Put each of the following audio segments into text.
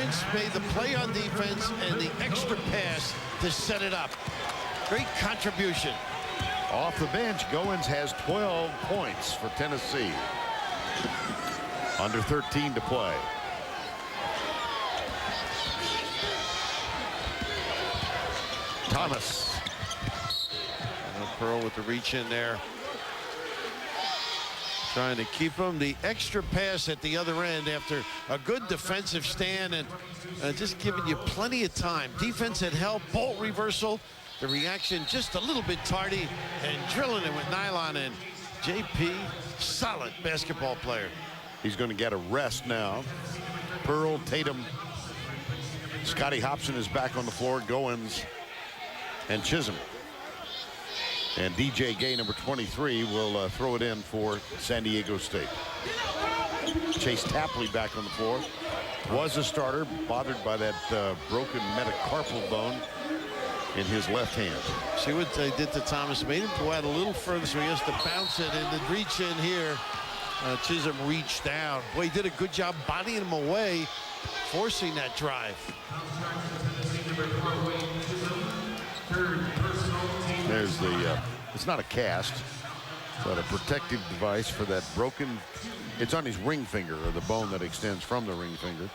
Lawrence made the play on defense and the extra pass to set it up. Great contribution. Off the bench, Goins has 12 points for Tennessee. Under 13 to play. Thomas. And Pearl with the reach in there. Trying to keep him. The extra pass at the other end after a good defensive stand and just giving you plenty of time. Defense had help. Bolt reversal. The reaction just a little bit tardy and drilling it with nylon. And JP, solid basketball player. He's going to get a rest now. Pearl, Tatum, Scotty Hobson is back on the floor. Goins and Chisholm. And DJ Gay, number 23, will throw it in for San Diego State. Chase Tapley back on the floor. Was a starter, bothered by that broken metacarpal bone in his left hand. See what they did to Thomas. Made him go out a little further, so he has to bounce it and then reach in here. Chisholm reached down. Boy, he did a good job bodying him away, forcing that drive. There's the, it's not a cast, but a protective device for that broken, it's on his ring finger, or the bone that extends from the ring finger.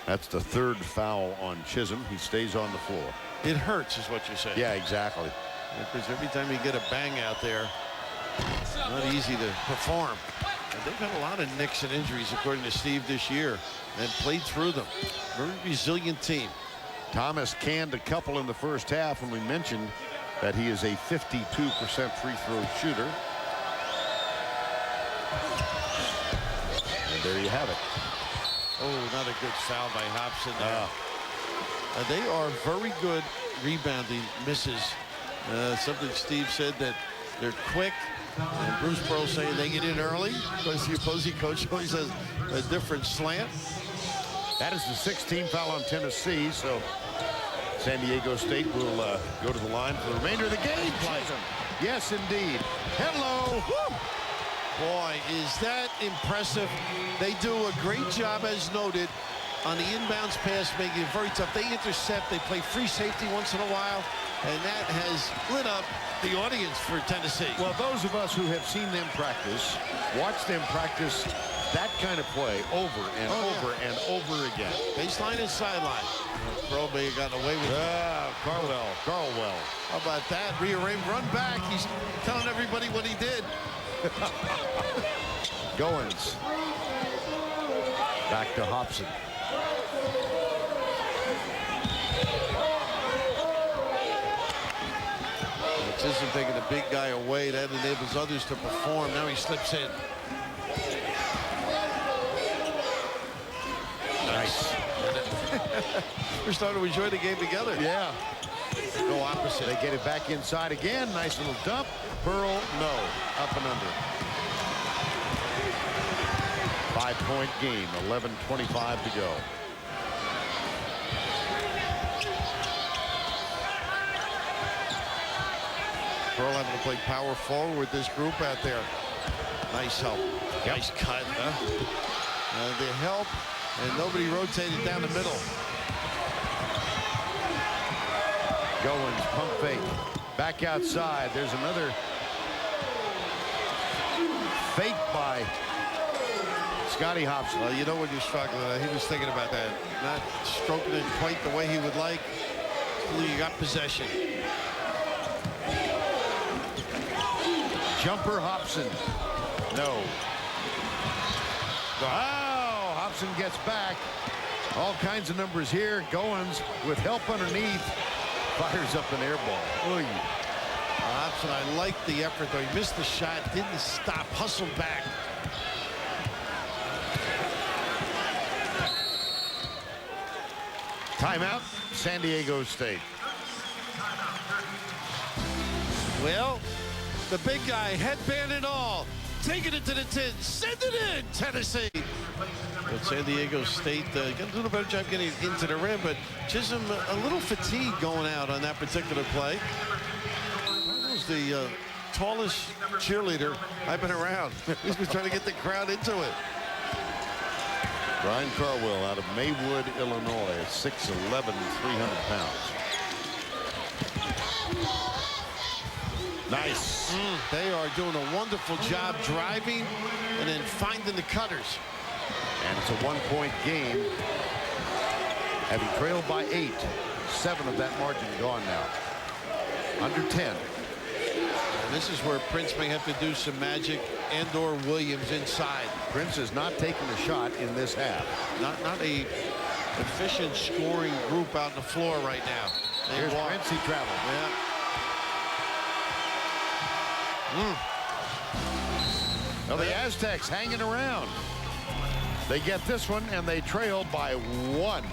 That's the third foul on Chisholm. He stays on the floor. It hurts, is what you're saying. Yeah, exactly. Because every time you get a bang out there, not easy to perform. And they've had a lot of nicks and injuries, according to Steve, this year, and played through them. Very resilient team. Thomas canned a couple in the first half, and we mentioned that he is a 52% free throw shooter. And there you have it. Oh, not a good foul by Hobson there. They are very good rebounding misses. Something Steve said that they're quick. And Bruce Pearl saying they get in early because the opposing coach always has a different slant. That is the 16th foul on Tennessee, so San Diego State will go to the line for the remainder of the game. Yes, indeed. Hello. Woo. Boy, is that impressive. They do a great job, as noted, on the inbounds pass, making it very tough. They intercept. They play free safety once in a while, and that has lit up the audience for Tennessee. Well, those of us who have seen them practice, watch them practice that kind of play over and over and over again. Baseline and sideline. Pearl may have gotten away with it. Carlwell. How about that? Rearrange, run back. He's telling everybody what he did. Goins. Back to Hobson. Chisholm taking the big guy away. That enables others to perform. Now he slips in. Nice. We're starting to enjoy the game together. Yeah. Go opposite. They get it back inside again. Nice little dump. Pearl, no. Up and under. 5-point game. 11:25 to go. Pearl having to play power forward with this group out there. Nice help. Yep. Nice cut, huh? The help, and nobody rotated down the middle. Goins, pump fake. Back outside. There's another fake by Scotty Hobson. Well, you know when you're struggling. He was thinking about that. Not stroking it quite the way he would like. Until you got possession. Jumper Hobson. No. Oh, Hobson gets back. All kinds of numbers here. Goins with help underneath. Fires up an air ball. Oy. Hobson, I like the effort, though. He missed the shot, didn't stop, hustled back. Timeout, San Diego State. Well, the big guy, headband and all, taking it to the 10, send it in, Tennessee. But San Diego State got a little better job getting into the rim, but Chisholm a little fatigued going out on that particular play. That was the tallest cheerleader I've been around. He's been trying to get the crowd into it. Brian Carwell out of Maywood, Illinois, 6'11", 300 pounds. Nice. They are doing a wonderful job driving and then finding the cutters. And it's a 1-point game. Having trailed by 8, 7 of that margin gone now. Under 10. And this is where Prince may have to do some magic, and/or Williams inside. Prince is not taking a shot in this half. Not a efficient scoring group out on the floor right now. Here's Prince. He traveled. Yeah. Well, the Aztecs hanging around. They get this one, and they trail by 1.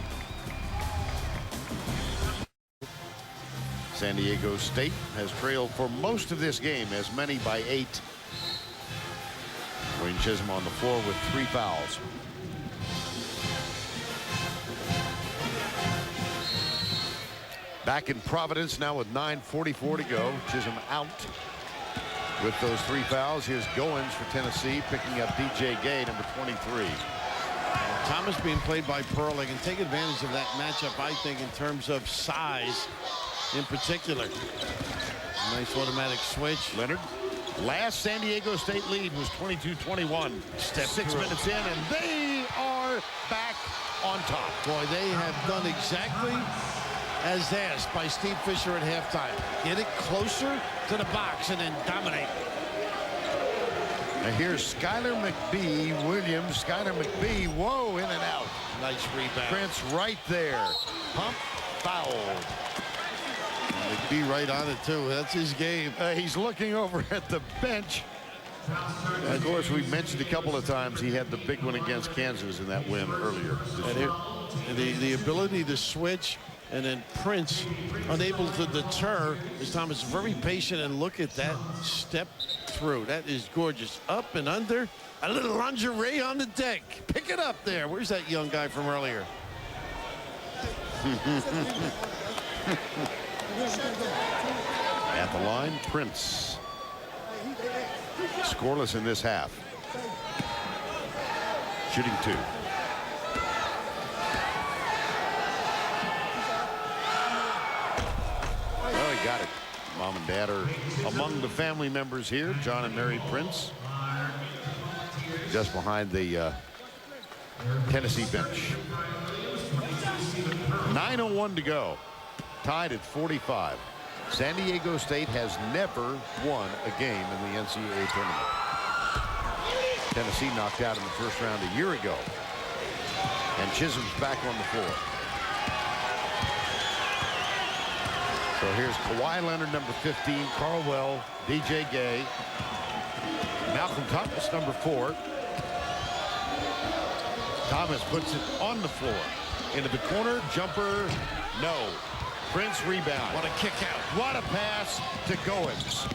San Diego State has trailed for most of this game, as many by 8. Wayne Chisholm on the floor with 3 fouls. Back in Providence now with 9:44 to go. Chisholm out with those 3 fouls. Here's Goins for Tennessee, picking up DJ Gay, number 23. Thomas being played by Pearl. They can take advantage of that matchup, I think, in terms of size in particular. Nice automatic switch. Leonard. Last San Diego State lead was 22-21. Step 6 through. minutes in, and they are back on top. Boy, they have done exactly as asked by Steve Fisher at halftime. Get it closer to the box and then dominate. Now here's Skylar McBee, Williams, Skylar McBee, whoa, in and out. Nice rebound. Prince right there. Pump, foul. McBee right on it, too. That's his game. He's looking over at the bench. Of course, we've mentioned a couple of times he had the big one against Kansas in that win earlier this year. The ability to switch, and then Prince unable to deter as Thomas very patient, and look at that step through. That is gorgeous. Up and under. A little lingerie on the deck. Pick it up there. Where's that young guy from earlier? At the line, Prince. Scoreless in this half. Shooting 2. Well, he got it. Mom and Dad are among the family members here. John and Mary Prince. Just behind the Tennessee bench. 9:01 to go. Tied at 45. San Diego State has never won a game in the NCAA tournament. Tennessee knocked out in the first round a year ago. And Chisholm's back on the floor. So here's Kawhi Leonard, number 15, Carwell, DJ Gay, Malcolm Thomas, number 4. Thomas puts it on the floor. Into the corner, jumper, no. Prince rebound. What a kick out. What a pass to Goins.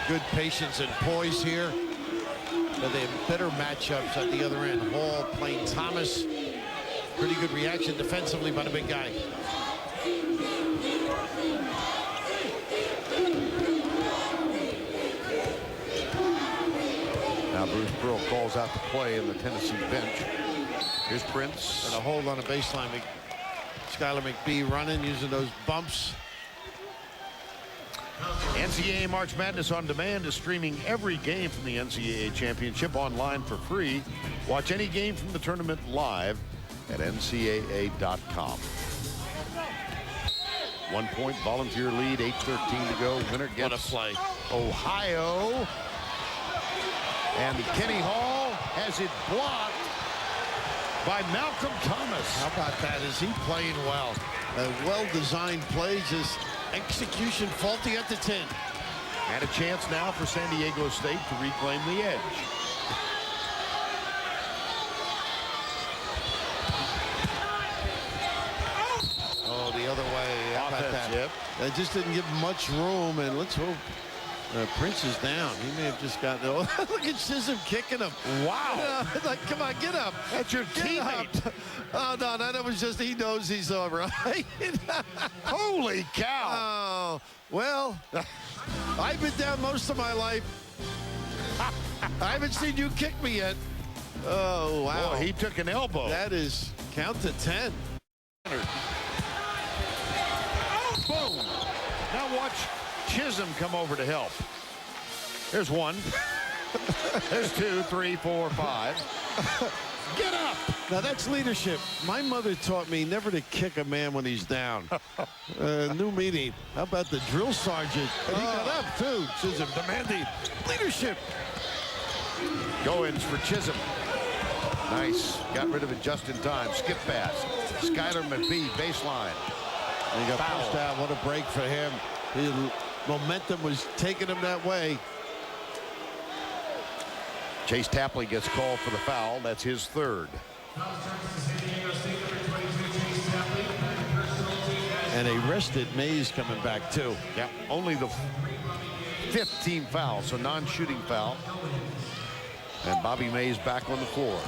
Good patience and poise here. But they have better matchups at the other end. Hall playing Thomas. Pretty good reaction defensively by the big guy. Now Bruce Pearl calls out the play in the Tennessee bench. Here's Prince. And a hold on the baseline. Skylar McBee running, using those bumps. NCAA March Madness on Demand is streaming every game from the NCAA Championship online for free. Watch any game from the tournament live at ncaa.com. 1-point volunteer lead, 8:13 to go. Winner gets What a play. Ohio. And Kenny Hall has it blocked by Malcolm Thomas. How about that? Is he playing well? A well-designed play, just execution faulty at the 10. And a chance now for San Diego State to reclaim the edge. Oh, the other way. How about that? Yep. They just didn't give much room, and let's hope Prince is down. He may have just gotten. Oh, look at Chisholm kicking him. Wow. Like, come on, get up. That's your teammate. Oh, no, that was just, he knows he's all right. Holy cow. Oh, well, I've been down most of my life. I haven't seen you kick me yet. Oh, wow. Boy, he took an elbow. That is count to 10. Boom. Now watch Chisholm come over to help. There's one. There's 2, 3, 4, 5. Get up. Now that's leadership. My mother taught me never to kick a man when he's down. New meeting. How about the drill sergeant? And he got up too. Chisholm demanding leadership. Goins for Chisholm. Nice. Got rid of it just in time. Skip pass. Skyler McBee baseline. And he got pushed out. What a break for him. His momentum was taking him that way. Chase Tapley gets called for the foul. That's his third. And a rested Mays coming back too. Yeah, only the 5th team foul, so non-shooting foul. And Bobby Mays back on the floor.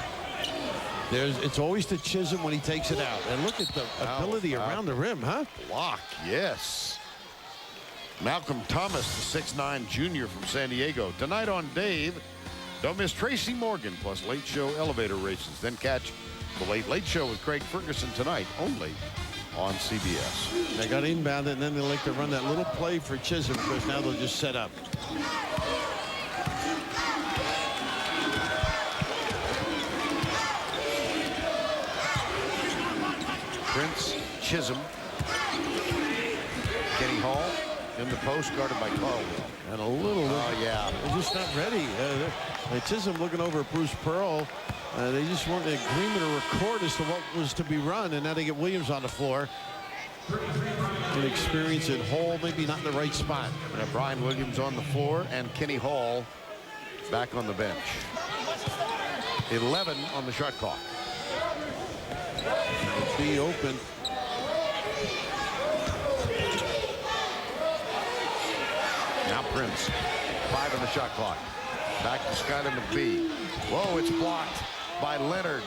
It's always to Chisholm when he takes it out. And look at the ability around the rim, huh? Block, yes. Malcolm Thomas, the 6'9" junior from San Diego. Tonight on Dave, don't miss Tracy Morgan plus Late Show elevator races. Then catch the Late Show with Craig Ferguson tonight only on CBS. They got inbounded, and then they like to run that little play for Chisholm because now they'll just set up. Prince, Chisholm, Kenny Hall in the post, guarded by Carl. And a little. Oh, yeah. They're just not ready. Chisholm looking over at Bruce Pearl. They just weren't in agreement or accord as to what was to be run, and now they get Williams on the floor. Good experience at Hall, maybe not in the right spot. Brian Williams on the floor and Kenny Hall back on the bench. 11 on the shot clock. Be open. Now Prince. 5 on the shot clock. Back to Skyler McBee. Whoa, it's blocked by Leonard.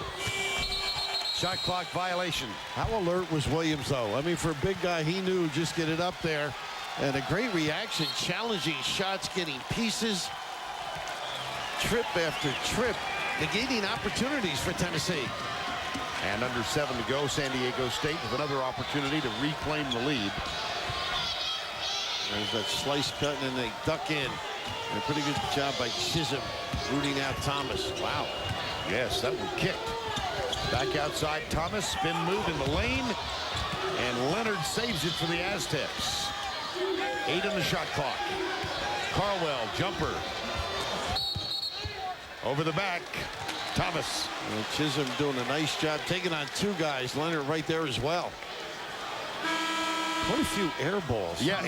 Shot clock violation. How alert was Williams, though? I mean, for a big guy, he knew just get it up there. And a great reaction, challenging shots, getting pieces. Trip after trip, negating opportunities for Tennessee. And under 7 to go, San Diego State with another opportunity to reclaim the lead. There's that slice cut, and they duck in. And a pretty good job by Chisholm rooting out Thomas. Wow. Yes, that one kicked. Back outside, Thomas, spin move in the lane. And Leonard saves it for the Aztecs. 8 on the shot clock. Carwell, jumper. Over the back, Thomas. And Chisholm doing a nice job taking on 2 guys. Leonard right there as well. Quite a few air balls. Yeah,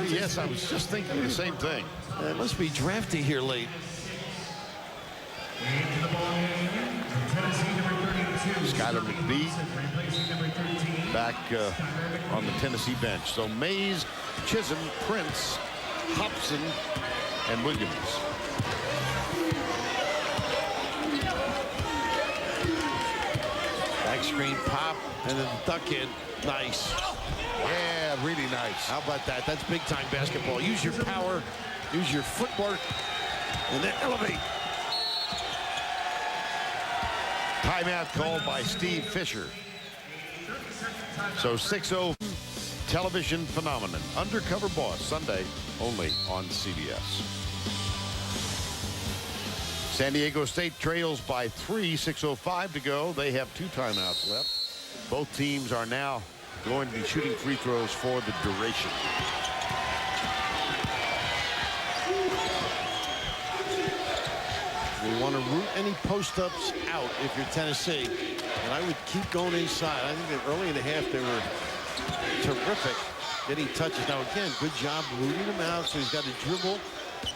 yes, I was just thinking the same thing. It must be drafty here late. Skyler McBee back on the Tennessee bench. So Mays, Chisholm, Prince, Hobson, and Williams. Back screen pop and then duck in. Nice. Yeah, really nice. How about that? That's big time basketball. Use your power, use your footwork, and then elevate. Timeout called by Steve Fisher. So 6-0 television phenomenon. Undercover Boss, Sunday only on CBS. San Diego State trails by 3, 6:05 to go. They have 2 timeouts left. Both teams are now going to be shooting free throws for the duration. You want to root any post-ups out if you're Tennessee. And I would keep going inside. I think that early in the half they were terrific getting touches. Now, again, good job rooting him out, so he's got to dribble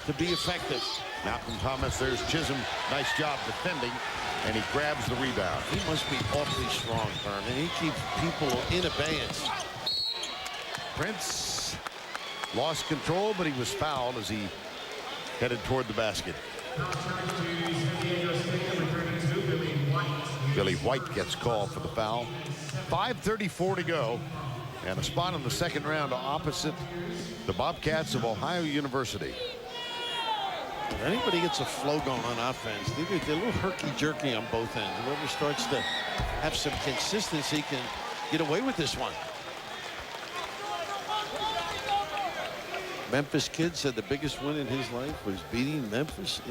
to be effective. Malcolm Thomas, there's Chisholm. Nice job defending, and he grabs the rebound. He must be awfully strong, Herman. He keeps people in abeyance. Prince lost control, but he was fouled as he headed toward the basket. Billy White gets called for the foul. 5:34 to go, and a spot in the second round opposite the Bobcats of Ohio University. If anybody gets a flow going on offense, they're a little herky-jerky on both ends. Whoever starts to have some consistency can get away with this one. Memphis kid said the biggest win in his life was beating Memphis